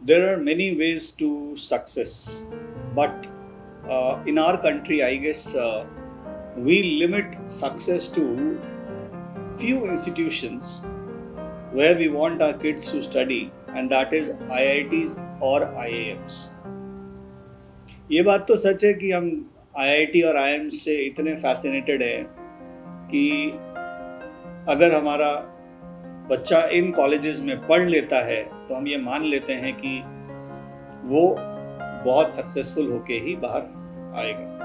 There are many ways to success, but in our country, I guess we limit success to few institutions where we want our kids to study, and that is IITs or IIMs. ये बात तो सच है कि हम IIT और IIM से इतने fascinated हैं कि अगर हमारा बच्चा इन कॉलेजेस में पढ़ लेता है तो हम ये मान लेते हैं कि वो बहुत सक्सेसफुल होके ही बाहर आएगा।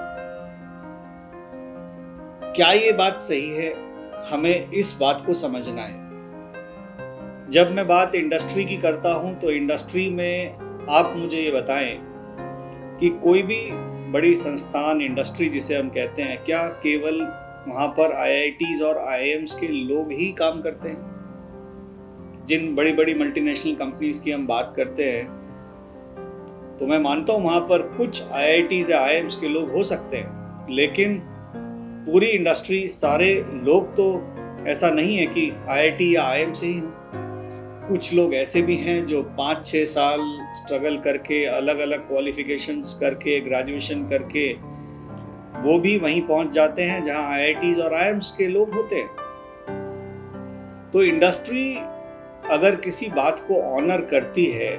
क्या ये बात सही है? हमें इस बात को समझना है। जब मैं बात इंडस्ट्री की करता हूं तो इंडस्ट्री में आप मुझे ये बताएं कि कोई भी बड़ी संस्थान, इंडस्ट्री जिसे हम कहते हैं, क्या केवल वहाँ पर IITs और IIMs के लोग ही काम करते हैं? जिन बड़ी बड़ी मल्टीनेशनल कंपनीज की हम बात करते हैं तो मैं मानता हूँ वहाँ पर कुछ IITs या IIMs के लोग हो सकते हैं, लेकिन पूरी इंडस्ट्री, सारे लोग तो ऐसा नहीं है कि IIT या IIM से ही हों। कुछ लोग ऐसे भी हैं जो 5-6 साल स्ट्रगल करके, अलग अलग क्वालिफिकेशंस करके, ग्रेजुएशन करके वो भी वहीं पहुंच जाते हैं जहां IITs और IIMs के लोग होते हैं। तो इंडस्ट्री अगर किसी बात को ऑनर करती है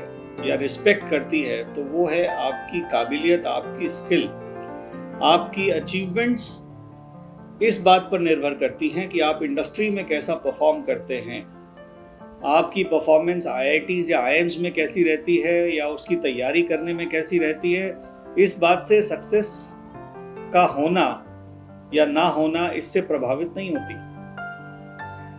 या रिस्पेक्ट करती है तो वो है आपकी काबिलियत, आपकी स्किल, आपकी अचीवमेंट्स इस बात पर निर्भर करती हैं कि आप इंडस्ट्री में कैसा परफॉर्म करते हैं। आपकी परफॉर्मेंस IITs या IIMs में कैसी रहती है या उसकी तैयारी करने में कैसी रहती है, इस बात से सक्सेस का होना या ना होना इससे प्रभावित नहीं होती।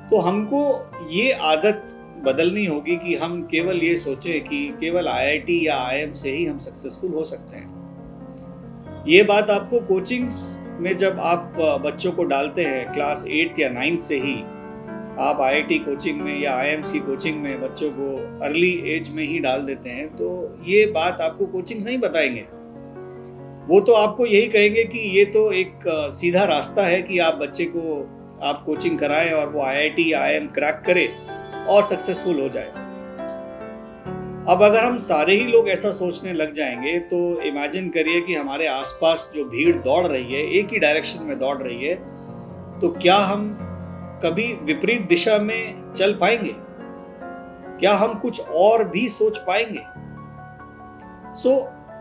तो हमको ये आदत बदलनी होगी कि हम केवल ये सोचें कि केवल IIT या IIM से ही हम सक्सेसफुल हो सकते हैं। ये बात आपको कोचिंग्स में जब आप बच्चों को डालते हैं क्लास 8 या 9 से ही, आप IIT कोचिंग में या IIMs की कोचिंग में बच्चों को अर्ली एज में ही डाल देते हैं, तो ये बात आपको कोचिंग्स नहीं बताएंगे। वो तो आपको यही कहेंगे कि ये तो एक सीधा रास्ता है कि आप बच्चे को आप कोचिंग कराएं और वो IIT या IIM क्रैक करे और सक्सेसफुल हो जाए। अब अगर हम सारे ही लोग ऐसा सोचने लग जाएंगे तो इमेजिन करिए कि हमारे आसपास जो भीड़ दौड़ रही है, एक ही डायरेक्शन में दौड़ रही है, तो क्या हम कभी विपरीत दिशा में चल पाएंगे? क्या हम कुछ और भी सोच पाएंगे?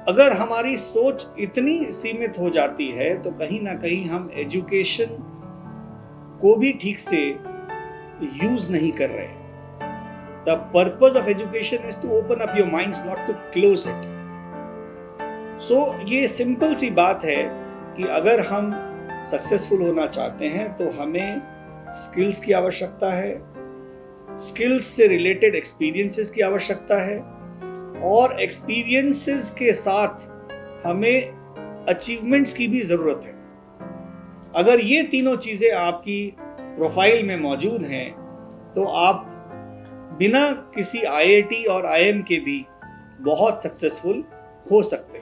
अगर हमारी सोच इतनी सीमित हो जाती है तो कहीं ना कहीं हम एजुकेशन को भी ठीक से यूज नहीं कर रहे हैं। The purpose of education is to open up your minds, not to close it. ये सिंपल सी बात है कि अगर हम सक्सेसफुल होना चाहते हैं तो हमें स्किल्स की आवश्यकता है, स्किल्स से रिलेटेड एक्सपीरियंसेस की आवश्यकता है, और एक्सपीरियंसेस के साथ हमें अचीवमेंट्स की भी ज़रूरत है। अगर ये तीनों चीज़ें आपकी प्रोफाइल में मौजूद हैं तो आप बिना किसी IIT और IIM के भी बहुत सक्सेसफुल हो सकते हैं।